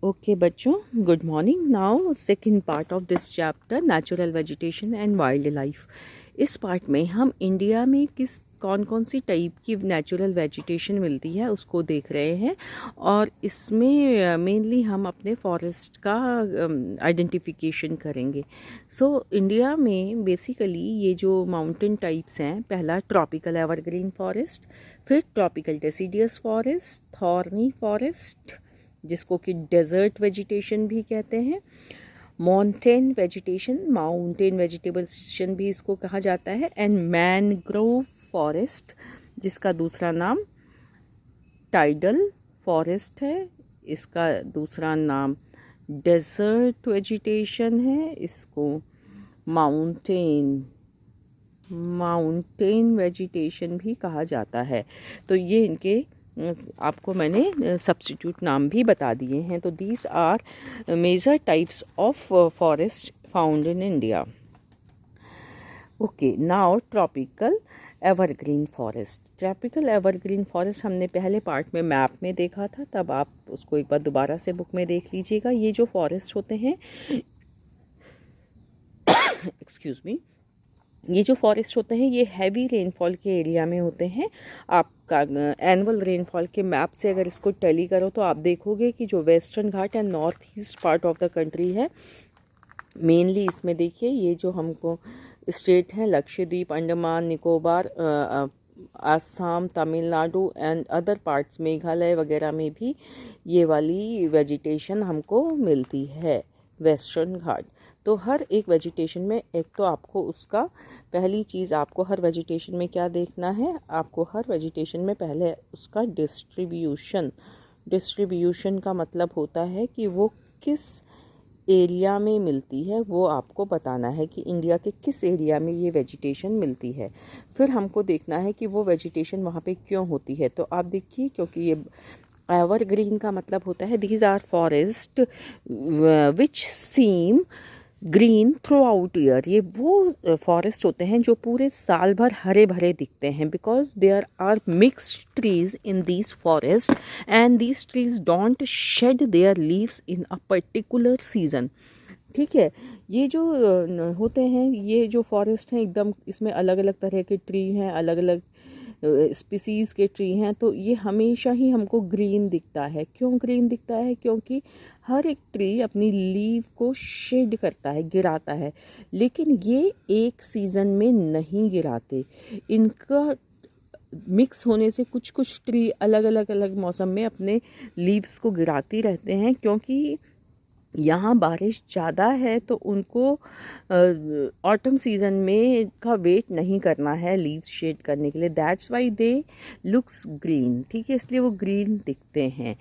Okay बच्चों, good morning. Now second part of this chapter natural vegetation and wild life. इस part में हम India में कौन कौन सी टाइप की नेचुरल वेजिटेशन मिलती है उसको देख रहे हैं, और इसमें मेनली हम अपने फॉरेस्ट का आइडेंटिफिकेशन करेंगे। इंडिया में बेसिकली ये जो माउंटेन टाइप्स हैं, पहला ट्रॉपिकल एवरग्रीन फॉरेस्ट, फिर tropical deciduous forest, thorny forest जिसको कि डेजर्ट वेजिटेशन भी कहते हैं, माउंटेन वेजिटेशन भी इसको कहा जाता है, एंड मैनग्रोव फॉरेस्ट जिसका दूसरा नाम टाइडल फॉरेस्ट है, इसका दूसरा नाम डेजर्ट वेजिटेशन है, इसको माउंटेन वेजिटेशन भी कहा जाता है। तो ये इनके आपको मैंने सब्स्टिट्यूट नाम भी बता दिए हैं। तो these are major types of forest found in India. Okay, now tropical evergreen forest हमने पहले पार्ट में मैप में देखा था, तब आप उसको एक बार दोबारा से बुक में देख लीजिएगा। ये जो फॉरेस्ट होते हैं एक्सक्यूज मी, ये जो फॉरेस्ट होते हैं ये हैवी रेनफॉल के एरिया में होते हैं। आपका एनुअल रेनफॉल के मैप से अगर इसको टैली करो तो आप देखोगे कि जो western Ghat and north east part of the country है, मेनली इसमें देखिए ये जो हमको स्टेट हैं Lakshadweep, Andaman Nicobar, Assam, Tamil Nadu and other parts, Meghalaya वगैरह में भी ये वाली वेजिटेशन हमको मिलती है, वेस्टर्न घाट। तो हर एक वेजिटेशन में एक तो आपको उसका पहली चीज़ आपको हर वेजिटेशन में क्या देखना है, आपको हर वेजिटेशन में पहले उसका डिस्ट्रीब्यूशन का मतलब होता है कि वो किस एरिया में मिलती है, वो आपको बताना है कि इंडिया के किस एरिया में ये वेजिटेशन मिलती है। फिर हमको देखना है कि वो वेजिटेशन वहाँ पे क्यों होती है। तो आप देखिए, क्योंकि ये एवरग्रीन का मतलब होता है these are forest which seem green throughout year. ये वो फॉरेस्ट होते हैं जो पूरे साल भर हरे भरे दिखते हैं, because there are mixed trees in these forest and these trees don't shed their leaves in a particular season. ठीक है, ये जो होते हैं, ये जो फॉरेस्ट हैं एकदम, इसमें अलग अलग तरह के ट्री हैं, अलग अलग स्पीसीज़ के ट्री हैं, तो ये हमेशा ही हमको ग्रीन दिखता है। क्यों ग्रीन दिखता है? क्योंकि हर एक ट्री अपनी लीव को शेड करता है, गिराता है, लेकिन ये एक सीज़न में नहीं गिराते। इनका मिक्स होने से कुछ कुछ ट्री अलग अलग मौसम में अपने लीव्स को गिराती रहते हैं, क्योंकि यहाँ बारिश ज़्यादा है तो उनको ऑटम सीज़न में का वेट नहीं करना है लीव्स शेड करने के लिए। That's why they looks green. ठीक है, इसलिए वो ग्रीन दिखते हैं।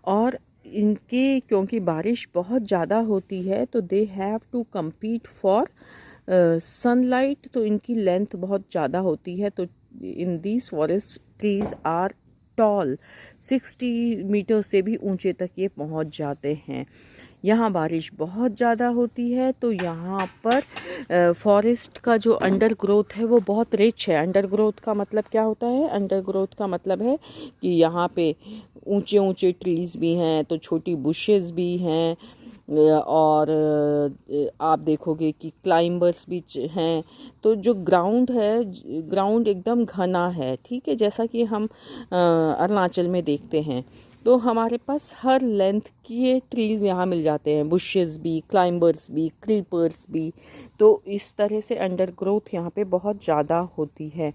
और इनके क्योंकि बारिश बहुत ज़्यादा होती है तो they have to compete for sunlight, तो इनकी लेंथ बहुत ज़्यादा होती है। तो in these forest trees are tall, 60 metre से भी ऊंचे तक ये पहुंच जाते हैं। यहाँ बारिश बहुत ज़्यादा होती है तो यहाँ पर फॉरेस्ट का जो अंडर ग्रोथ है वो बहुत रिच है। अंडर ग्रोथ का मतलब क्या होता है? अंडर ग्रोथ का मतलब है कि यहाँ पे ऊंचे ऊंचे ट्रीज़ भी हैं, तो छोटी बुशेस भी हैं, और आप देखोगे कि क्लाइंबर्स भी हैं। तो जो ग्राउंड है, ग्राउंड एकदम घना है। ठीक है, जैसा कि हम अरुणाचल में देखते हैं, तो हमारे पास हर लेंथ के ट्रीज़ यहाँ मिल जाते हैं, बुशेस भी, क्लाइंबर्स भी, क्रीपर्स भी। तो इस तरह से अंडर ग्रोथ यहाँ पे बहुत ज़्यादा होती है।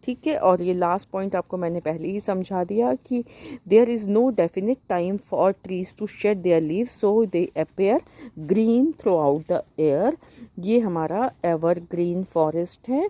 ठीक है, और ये लास्ट पॉइंट आपको मैंने पहले ही समझा दिया कि there is no definite time for trees to shed their leaves, so they appear green throughout the year. ये हमारा एवरग्रीन फॉरेस्ट है।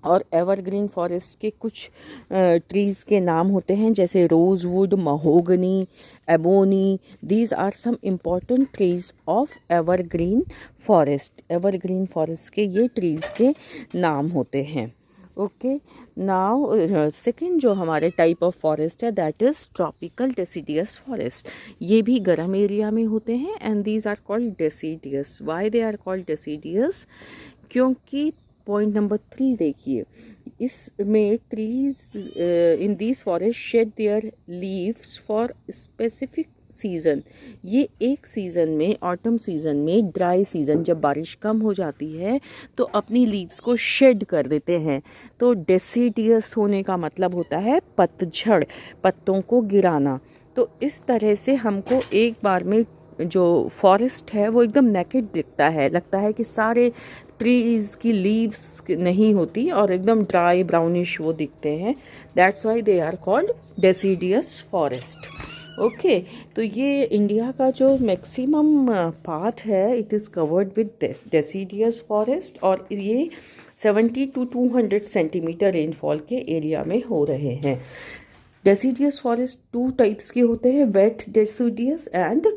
और एवरग्रीन फॉरेस्ट के कुछ ट्रीज़ के नाम होते हैं, जैसे rosewood, mahogany, ebony. These are some important trees of evergreen forest. Evergreen forest के ये ट्रीज़ के नाम होते हैं। ओके, नाउ सेकंड जो हमारे टाइप ऑफ फॉरेस्ट है that is tropical deciduous forest. ये भी गर्म एरिया में होते हैं, and these are called deciduous. Why they are called deciduous? क्योंकि पॉइंट नंबर 3 देखिए, इसमें trees in these forest shed their leaves for specific season, ये एक सीज़न में, ऑटम सीज़न में, ड्राई सीज़न, जब बारिश कम हो जाती है तो अपनी लीव्स को शेड कर देते हैं। तो डेसीडियस होने का मतलब होता है पतझड़, पत्तों को गिराना। तो इस तरह से हमको एक बार में जो फॉरेस्ट है वो एकदम नेकेड दिखता है, लगता है कि सारे ट्रीज़ की लीव्स नहीं होती और एकदम ड्राई ब्राउनिश वो दिखते हैं। That's why they are called deciduous forest. Okay, तो ये इंडिया का जो मैक्सिमम पार्ट है it is covered with deciduous forest, और ये 70 to 200 सेंटीमीटर रेनफॉल के एरिया में हो रहे हैं। डेसीडियस फॉरेस्ट टू टाइप्स के होते हैं, wet deciduous and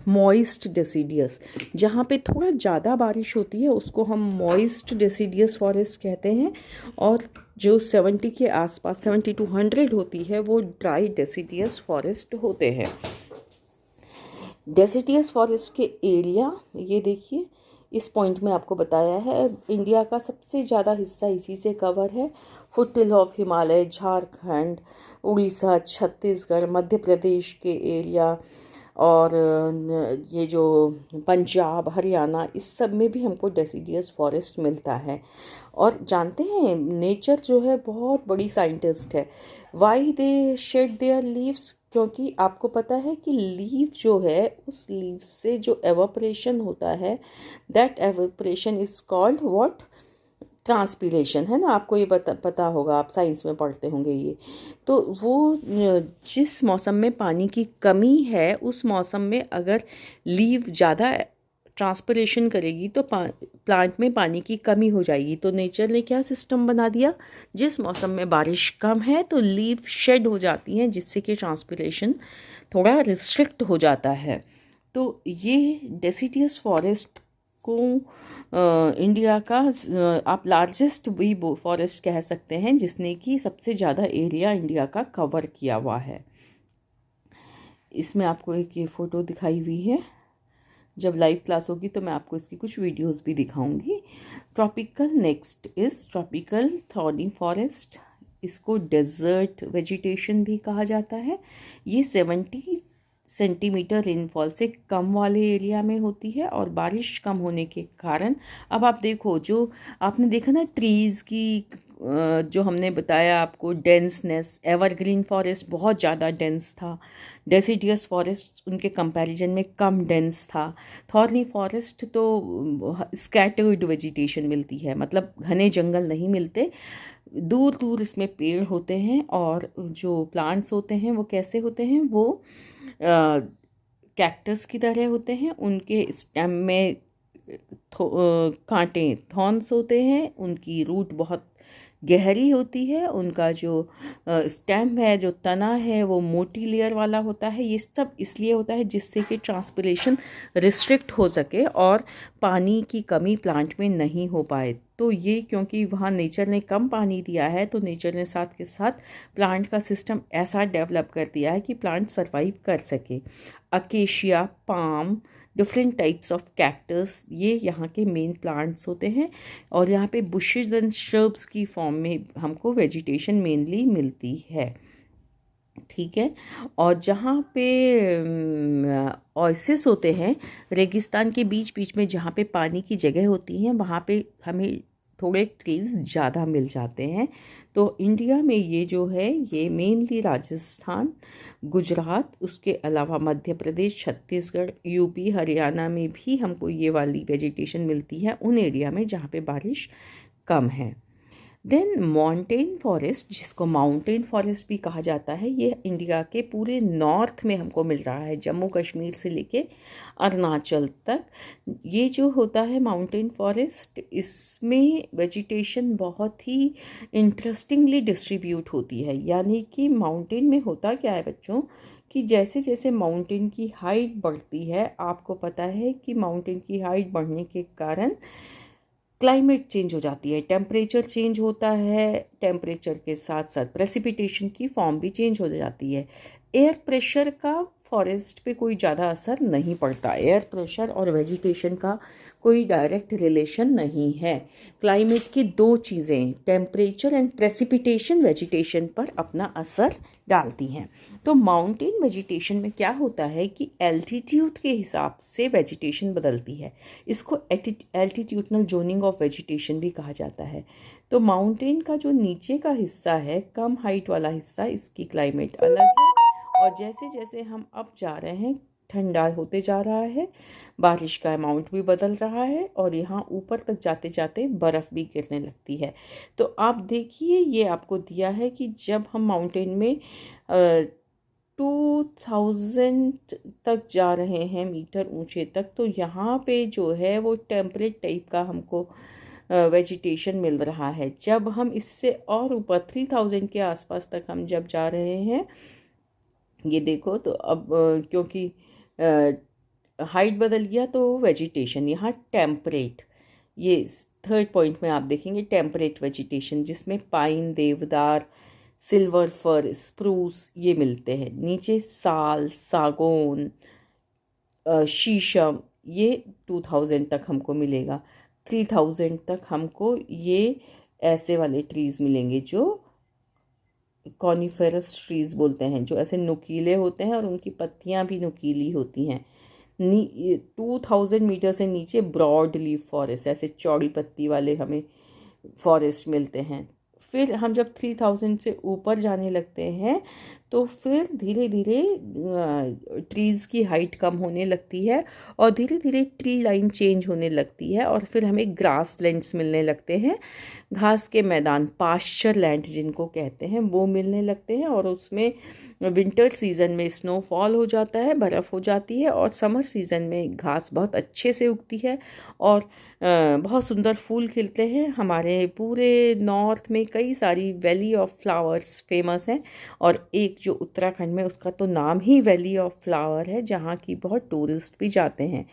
moist deciduous. जहाँ पे थोड़ा ज़्यादा बारिश होती है उसको हम मॉइस्ट डेसीडियस फॉरेस्ट कहते हैं, और जो 70 के आसपास 70 to 100 होती है वो ड्राई डेसीडियस फॉरेस्ट होते हैं। डेसीडियस फॉरेस्ट के एरिया ये देखिए, इस पॉइंट में आपको बताया है इंडिया का सबसे ज़्यादा हिस्सा इसी से कवर है। फुटहिल ऑफ हिमालय, झारखंड, उड़ीसा, छत्तीसगढ़, मध्य प्रदेश के एरिया, और ये जो पंजाब, हरियाणा, इस सब में भी हमको डेसीडियस फॉरेस्ट मिलता है। और जानते हैं नेचर जो है बहुत बड़ी साइंटिस्ट है। Why they shade their leaves, क्योंकि आपको पता है कि लीव जो है उस लीव से जो एवापोरेशन होता है, that evaporation is called what, transpiration, है ना। आपको ये पता होगा, आप साइंस में पढ़ते होंगे ये। तो वो जिस मौसम में पानी की कमी है उस मौसम में अगर लीव ज़्यादा ट्रांसपीरेशन करेगी तो प्लांट में पानी की कमी हो जाएगी। तो नेचर ने क्या सिस्टम बना दिया, जिस मौसम में बारिश कम है तो लीव शेड हो जाती हैं, जिससे कि ट्रांसपीरेशन थोड़ा रिस्ट्रिक्ट हो जाता है। तो ये डेसीडियस फॉरेस्ट को इंडिया का आप लार्जेस्ट भी फॉरेस्ट कह सकते हैं, जिसने कि सबसे ज़्यादा एरिया इंडिया का कवर किया हुआ है। इसमें आपको एक ये फ़ोटो दिखाई हुई है, जब लाइव क्लास होगी तो मैं आपको इसकी कुछ वीडियोस भी दिखाऊंगी। Tropical, next is tropical thorny forest, इसको डेजर्ट वेजिटेशन भी कहा जाता है। ये 70 सेंटीमीटर रेनफॉल से कम वाले एरिया में होती है, और बारिश कम होने के कारण, अब आप देखो जो आपने देखा ना ट्रीज़ की जो हमने बताया आपको डेंसनेस, एवरग्रीन फॉरेस्ट बहुत ज़्यादा डेंस था, डेसीडियस फॉरेस्ट उनके कंपैरिजन में कम डेंस था। थॉर्नी फॉरेस्ट तो स्कैटर्ड वेजिटेशन मिलती है, मतलब घने जंगल नहीं मिलते, दूर दूर इसमें पेड़ होते हैं, और जो प्लांट्स होते हैं वो कैसे होते हैं, वो कैक्टस की तरह होते हैं। उनके स्टेम में कांटे, थॉर्न्स होते हैं, उनकी रूट बहुत गहरी होती है, उनका जो स्टेम है, जो तना है, वो मोटी लेयर वाला होता है। ये सब इसलिए होता है जिससे कि ट्रांसपिरेशन रिस्ट्रिक्ट हो सके और पानी की कमी प्लांट में नहीं हो पाए। तो ये क्योंकि वहाँ नेचर ने कम पानी दिया है, तो नेचर ने साथ के साथ प्लांट का सिस्टम ऐसा डेवलप कर दिया है कि प्लांट सरवाइव कर सके। Acacia, palm, different types of cactus, ये यहाँ के मेन प्लांट्स होते हैं, और यहाँ पे बुशेस एंड श्रब्स की फॉर्म में हमको वेजिटेशन मेनली मिलती है। ठीक है, और जहाँ पे ओएसिस होते हैं, रेगिस्तान के बीच बीच में जहाँ पे पानी की जगह होती हैं, वहाँ पे हमें थोड़े ट्रीज़ ज़्यादा मिल जाते हैं। तो इंडिया में ये जो है ये मेनली राजस्थान, गुजरात, उसके अलावा मध्य प्रदेश, छत्तीसगढ़, यूपी, हरियाणा में भी हमको ये वाली वेजिटेशन मिलती है, उन एरिया में जहाँ पे बारिश कम है। देन माउंटेन फॉरेस्ट, जिसको माउंटेन फॉरेस्ट भी कहा जाता है, ये इंडिया के पूरे नॉर्थ में हमको मिल रहा है, जम्मू कश्मीर से लेके अरुणाचल तक। ये जो होता है माउंटेन फॉरेस्ट, इसमें वेजिटेशन बहुत ही इंटरेस्टिंगली डिस्ट्रीब्यूट होती है। यानी कि माउंटेन में होता क्या है बच्चों, कि जैसे जैसे माउंटेन की हाइट बढ़ती है, आपको पता है कि माउंटेन की हाइट बढ़ने के कारण क्लाइमेट चेंज हो जाती है, टेम्परेचर चेंज होता है, टेम्परेचर के साथ साथ प्रेसिपिटेशन की फॉर्म भी चेंज हो जाती है। एयर प्रेशर का फॉरेस्ट पे कोई ज़्यादा असर नहीं पड़ता। एयर प्रेशर और वेजिटेशन का कोई डायरेक्ट रिलेशन नहीं है। क्लाइमेट की दो चीज़ें, टेम्परेचर एंड प्रेसिपिटेशन, वेजिटेशन पर अपना असर डालती हैं। तो माउंटेन वेजिटेशन में क्या होता है कि एल्टीट्यूड के हिसाब से वेजिटेशन बदलती है। इसको एल्टीट्यूडनल जोनिंग ऑफ वेजिटेशन भी कहा जाता है। तो माउंटेन का जो नीचे का हिस्सा है, कम हाइट वाला हिस्सा, इसकी क्लाइमेट अलग है। और जैसे जैसे हम अब जा रहे हैं, ठंडा होते जा रहा है, बारिश का अमाउंट भी बदल रहा है और यहाँ ऊपर तक जाते जाते बर्फ़ भी गिरने लगती है। तो आप देखिए, ये आपको दिया है कि जब हम माउंटेन में 2000 तक जा रहे हैं मीटर ऊंचे तक, तो यहाँ पे जो है वो टेम्परेट टाइप का हमको वेजिटेशन मिल रहा है। जब हम इससे और ऊपर 3000 के आसपास तक हम जब जा रहे हैं, ये देखो, तो अब क्योंकि हाइट बदल गया तो वेजिटेशन यहाँ टेम्परेट, ये थर्ड पॉइंट में आप देखेंगे टेम्परेट वेजिटेशन, जिसमें पाइन, देवदार, सिल्वर फर, स्प्रूस ये मिलते हैं। नीचे साल, सागौन, शीशम, ये 2000 तक हमको मिलेगा। 3000 तक हमको ये ऐसे वाले ट्रीज़ मिलेंगे जो कॉनिफेरस ट्रीज़ बोलते हैं, जो ऐसे नुकीले होते हैं और उनकी पत्तियां भी नुकीली होती हैं। 2000 मीटर से नीचे ब्रॉड लीफ फॉरेस्ट, ऐसे चौड़ी पत्ती वाले हमें फॉरेस्ट मिलते हैं। फिर हम जब 3000 से ऊपर जाने लगते हैं तो फिर धीरे धीरे ट्रीज़ की हाइट कम होने लगती है और धीरे धीरे ट्री लाइन चेंज होने लगती है और फिर हमें ग्रास लैंड्स मिलने लगते हैं। घास के मैदान, पास्चर लैंड जिनको कहते हैं, वो मिलने लगते हैं और उसमें विंटर सीज़न में स्नोफॉल हो जाता है, बर्फ़ हो जाती है, और समर सीज़न में घास बहुत अच्छे से उगती है और बहुत सुंदर फूल खिलते हैं। हमारे पूरे नॉर्थ में कई सारी वैली ऑफ फ्लावर्स फेमस हैं और एक जो उत्तराखंड में, उसका तो नाम ही वैली ऑफ फ्लावर है, जहाँ की बहुत टूरिस्ट भी जाते हैं।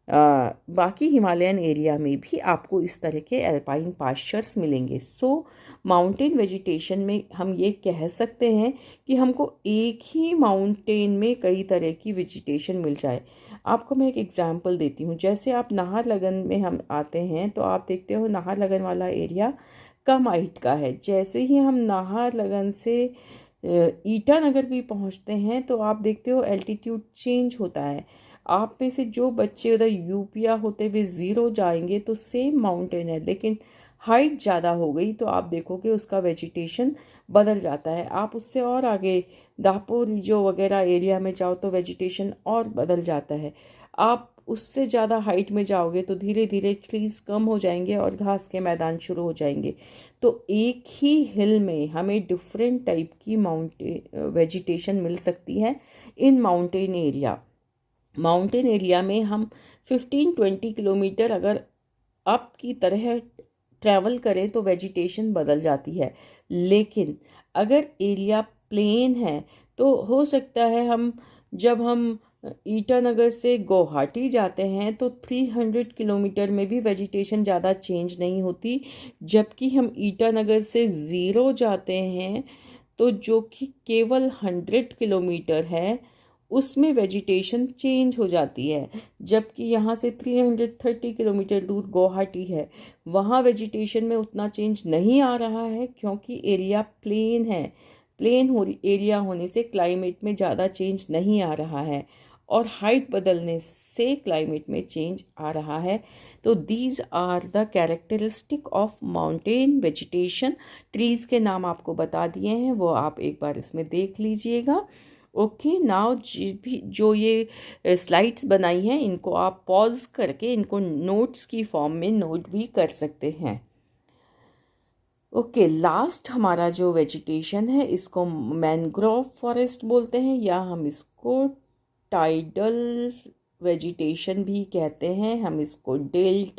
बाकी हिमालयन एरिया में भी आपको इस तरह के एल्पाइन पास्चर्स मिलेंगे। सो माउंटेन वेजिटेशन में हम ये कह सकते हैं कि हमको एक ही माउंटेन में कई तरह की वेजिटेशन मिल जाए। आपको मैं एक एग्जांपल देती हूँ। जैसे आप नाहरलगन में हम आते हैं तो आप देखते हो नाहरलगन वाला एरिया कम हाइट का है। जैसे ही हम नाहरलगन से ईटानगर भी पहुँचते हैं तो आप देखते हो एल्टीट्यूड चेंज होता है। आप में से जो बच्चे उधर यूपिया होते हुए ज़ीरो जाएंगे तो सेम माउंटेन है, लेकिन हाइट ज़्यादा हो गई तो आप देखोगे उसका वेजिटेशन बदल जाता है। आप उससे और आगे दापोरिजो वगैरह एरिया में जाओ तो वेजिटेशन और बदल जाता है। आप उससे ज़्यादा हाइट में जाओगे तो धीरे धीरे ट्रीज़ कम हो जाएंगे और घास के मैदान शुरू हो जाएंगे। तो एक ही हिल में हमें डिफरेंट टाइप की माउंटेन वेजिटेशन मिल सकती है in mountain area. Mountain area में हम 15-20 किलोमीटर अगर अप की तरह ट्रैवल करें तो वेजिटेशन बदल जाती है। लेकिन अगर एरिया प्लेन है तो हो सकता है जब हम ईटानगर से गुवाहाटी जाते हैं तो 300 किलोमीटर में भी वेजिटेशन ज़्यादा चेंज नहीं होती। जबकि हम ईटानगर से ज़ीरो जाते हैं तो जो कि केवल 100 किलोमीटर है, उसमें वेजिटेशन चेंज हो जाती है। जबकि यहाँ से 330 किलोमीटर दूर गुवाहाटी है, वहाँ वेजिटेशन में उतना चेंज नहीं आ रहा है क्योंकि एरिया प्लेन है। एरिया होने से क्लाइमेट में ज़्यादा चेंज नहीं आ रहा है और हाइट बदलने से क्लाइमेट में चेंज आ रहा है। तो these are the characteristic of mountain vegetation. Trees के नाम आपको बता दिए हैं, वो आप एक बार इसमें देख लीजिएगा। ओके, नाउ जो ये स्लाइड्स बनाई हैं, इनको आप पॉज करके इनको नोट्स की फॉर्म में नोट भी कर सकते हैं। ओके, लास्ट हमारा जो वेजिटेशन है, इसको मैनग्रोव फॉरेस्ट बोलते हैं या हम इसको टाइडल वेजिटेशन भी कहते हैं। हम इसको डेल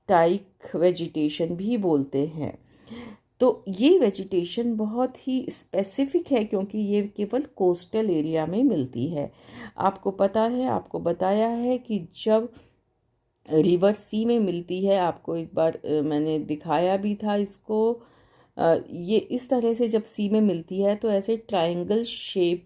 टाइक वेजिटेशन भी बोलते हैं। तो ये वेजिटेशन बहुत ही स्पेसिफिक है क्योंकि ये केवल कोस्टल एरिया में मिलती है। आपको पता है, आपको बताया है कि जब रिवर सी में मिलती है, आपको एक बार मैंने दिखाया भी था इसको, ये इस तरह से जब सी में मिलती है तो ऐसे ट्रायंगल शेप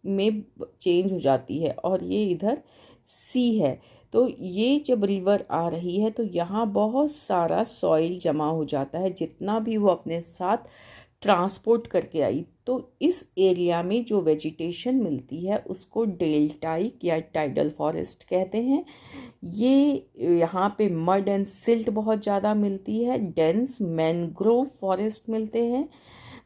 में चेंज हो जाती है, और ये इधर सी है। तो ये जब रिवर आ रही है तो यहाँ बहुत सारा सॉइल जमा हो जाता है, जितना भी वो अपने साथ ट्रांसपोर्ट करके आई। तो इस एरिया में जो वेजिटेशन मिलती है उसको डेल्टाइक या टाइडल फॉरेस्ट कहते हैं। ये यहाँ पे मड एंड सिल्ट बहुत ज़्यादा मिलती है। डेंस मैनग्रोव फॉरेस्ट मिलते हैं।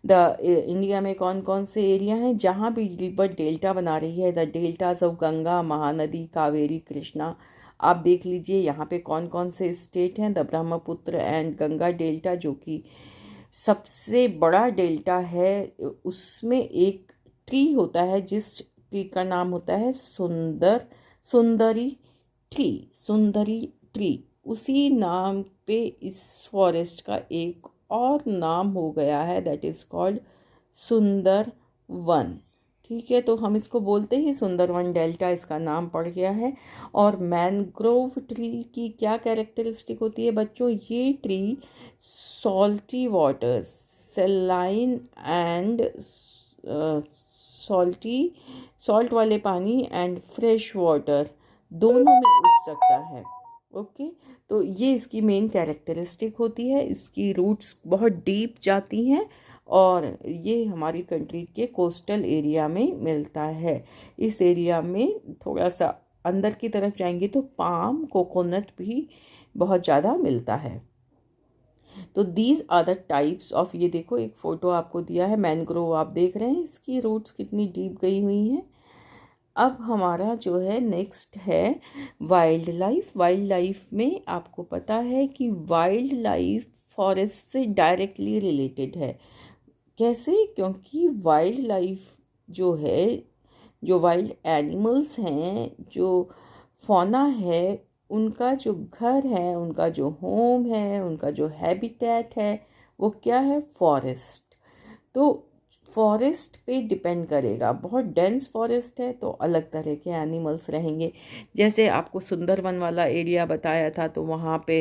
इंडिया में कौन कौन से एरिया हैं जहाँ भी रिवर डेल्टा बना रही है? The deltas of Ganga, Mahanadi, Kaveri, Krishna. आप देख लीजिए यहाँ पे कौन कौन से स्टेट हैं। The Brahmaputra and Ganga delta, जो कि सबसे बड़ा डेल्टा है, उसमें एक ट्री होता है जिस ट्री का नाम होता है सुंदरी ट्री। उसी नाम पे इस फॉरेस्ट का एक और नाम हो गया है, दैट इज़ कॉल्ड सुंदर वन। ठीक है, तो हम इसको बोलते ही सुंदर वन डेल्टा इसका नाम पड़ गया है। और मैनग्रोव ट्री की क्या कैरेक्टरिस्टिक होती है बच्चों? ये tree salty water, सेलाइन and salt वाले पानी एंड फ्रेश वाटर दोनों में उग सकता है। ओके, तो ये इसकी मेन कैरेक्टरिस्टिक होती है। इसकी रूट्स बहुत डीप जाती हैं और ये हमारी कंट्री के कोस्टल एरिया में मिलता है। इस एरिया में थोड़ा सा अंदर की तरफ जाएंगे तो पाम, कोकोनट भी बहुत ज़्यादा मिलता है। तो these are the types of, ये देखो एक फ़ोटो आपको दिया है मैनग्रोव, आप देख रहे हैं इसकी रूट्स कितनी डीप गई हुई हैं। अब हमारा जो है नेक्स्ट है वाइल्ड लाइफ। वाइल्ड लाइफ में आपको पता है कि वाइल्ड लाइफ फॉरेस्ट से डायरेक्टली रिलेटेड है। कैसे? क्योंकि वाइल्ड लाइफ जो है, जो वाइल्ड एनिमल्स हैं, जो फौना है, उनका जो घर है, उनका जो होम है, उनका जो हैबिटेट है, वो क्या है? फॉरेस्ट। तो फॉरेस्ट पे डिपेंड करेगा। बहुत डेंस फॉरेस्ट है तो अलग तरह के एनिमल्स रहेंगे। जैसे आपको सुंदरवन वाला एरिया बताया था तो वहाँ पे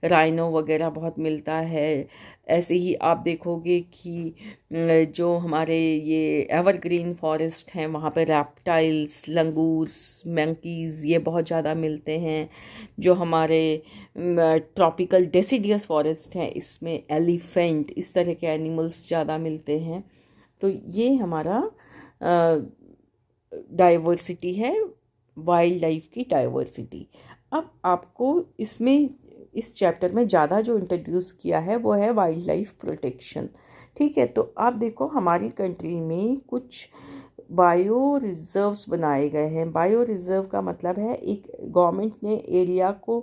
राइनो वगैरह बहुत मिलता है। ऐसे ही आप देखोगे कि जो हमारे ये एवरग्रीन फॉरेस्ट हैं वहाँ पे रैप्टाइल्स, लंगूर्स, मंकीज़ ये बहुत ज़्यादा मिलते हैं। जो हमारे ट्रॉपिकल डेसिडियस फॉरेस्ट हैं इसमें एलिफेंट, इस तरह के एनिमल्स ज़्यादा मिलते हैं। तो ये हमारा डाइवर्सिटी है, वाइल्ड लाइफ की डाइवर्सिटी। अब आपको इसमें इस चैप्टर में ज़्यादा जो इंट्रोड्यूस किया है वो है वाइल्ड लाइफ प्रोटेक्शन। ठीक है, तो आप देखो हमारी कंट्री में कुछ बायो रिजर्व्स बनाए गए हैं। बायो रिजर्व का मतलब है एक गवर्नमेंट ने एरिया को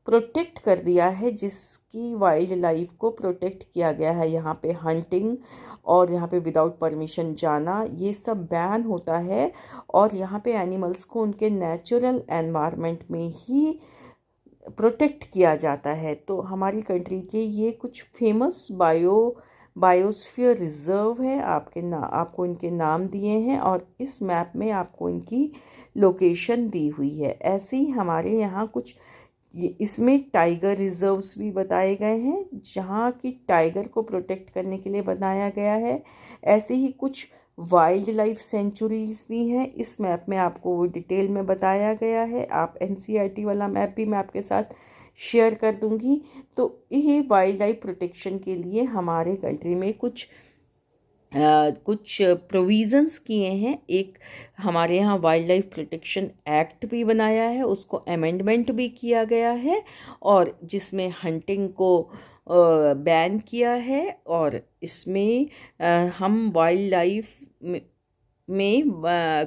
प्रोटेक्ट कर दिया है जिसकी वाइल्ड लाइफ को प्रोटेक्ट किया गया है। यहाँ पे हंटिंग और यहाँ पे विदाउट परमिशन जाना ये सब बैन होता है, और यहाँ पे एनिमल्स को उनके नेचुरल एनवायरनमेंट में ही प्रोटेक्ट किया जाता है। तो हमारी कंट्री के ये कुछ फेमस बायोस्फीयर रिजर्व है, आपको इनके नाम दिए हैं और इस मैप में आपको इनकी लोकेशन दी हुई है। ऐसे ही हमारे यहाँ कुछ इसमें टाइगर रिजर्व्स भी बताए गए हैं जहाँ की टाइगर को प्रोटेक्ट करने के लिए बनाया गया है। ऐसे ही कुछ वाइल्ड लाइफ सेंचुरीज भी हैं। इस मैप में आपको वो डिटेल में बताया गया है। आप एनसीईआरटी वाला मैप भी मैं आपके साथ शेयर कर दूंगी। तो ये वाइल्ड लाइफ प्रोटेक्शन के लिए हमारे कंट्री में कुछ प्रोविज़न्स किए हैं। एक हमारे यहाँ वाइल्ड लाइफ प्रोटेक्शन एक्ट भी बनाया है, उसको अमेंडमेंट भी किया गया है, और जिसमें हंटिंग को बैन किया है। और इसमें हम वाइल्ड लाइफ में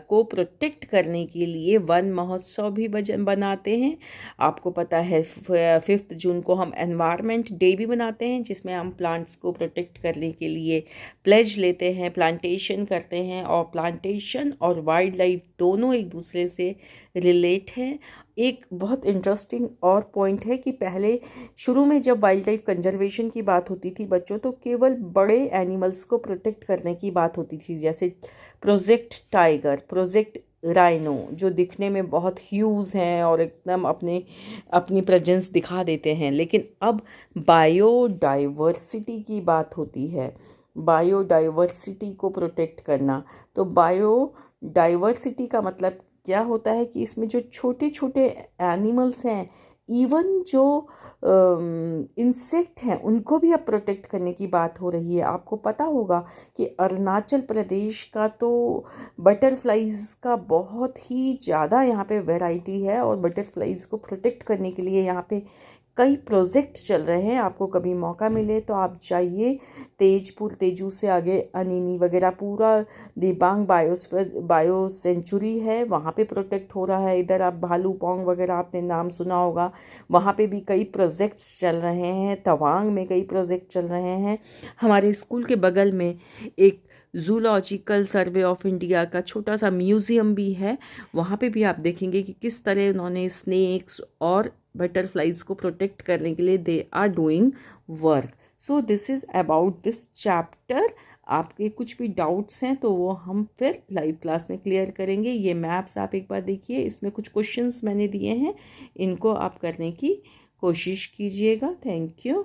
को प्रोटेक्ट करने के लिए वन महोत्सव भी बनाते हैं। आपको पता है 5 जून को हम एनवायरनमेंट डे भी बनाते हैं जिसमें हम प्लांट्स को प्रोटेक्ट करने के लिए प्लेज लेते हैं, प्लांटेशन करते हैं। और प्लांटेशन और वाइल्ड लाइफ दोनों एक दूसरे से रिलेट हैं। एक बहुत इंटरेस्टिंग और पॉइंट है कि पहले शुरू में जब वाइल्ड लाइफ कंजर्वेशन की बात होती थी बच्चों, तो केवल बड़े एनिमल्स को प्रोटेक्ट करने की बात होती थी, जैसे प्रोजेक्ट टाइगर, प्रोजेक्ट राइनो जो दिखने में बहुत ह्यूज हैं और एकदम अपनी प्रेजेंस दिखा देते हैं, लेकिन अब बायोडाइवर्सिटी की बात होती है, बायोडाइवर्सिटी को प्रोटेक्ट करना। तो बायोडाइवर्सिटी का मतलब क्या होता है कि इसमें जो छोटे छोटे एनिमल्स हैं, इवन जो इंसेक्ट हैं, उनको भी अब प्रोटेक्ट करने की बात हो रही है। आपको पता होगा कि अरुणाचल प्रदेश का तो बटरफ्लाइज का बहुत ही ज़्यादा यहाँ पे वैरायटी है, और बटरफ्लाइज को प्रोटेक्ट करने के लिए यहाँ पे कई प्रोजेक्ट चल रहे हैं। आपको कभी मौका मिले तो आप जाइए, तेजपुर, तेजू से आगे अनिनी वगैरह पूरा दिबांग बायो सेंचुरी है, वहाँ पे प्रोटेक्ट हो रहा है। इधर आप भालूपोंग वगैरह आपने नाम सुना होगा, वहाँ पे भी कई प्रोजेक्ट्स चल रहे हैं। तवांग में कई प्रोजेक्ट चल रहे हैं। हमारे स्कूल के बगल में एक जूलॉजिकल सर्वे ऑफ इंडिया का छोटा सा म्यूज़ियम भी है, वहाँ पे भी आप देखेंगे कि किस तरह उन्होंने स्नेक्स और बटरफ्लाइज को प्रोटेक्ट करने के लिए they are doing work. So this is about this chapter. आपके कुछ भी डाउट्स हैं तो वो हम फिर लाइव क्लास में क्लियर करेंगे। ये मैप्स आप एक बार देखिए, इसमें कुछ क्वेश्चंस मैंने दिए हैं, इनको आप करने की कोशिश कीजिएगा। Thank you.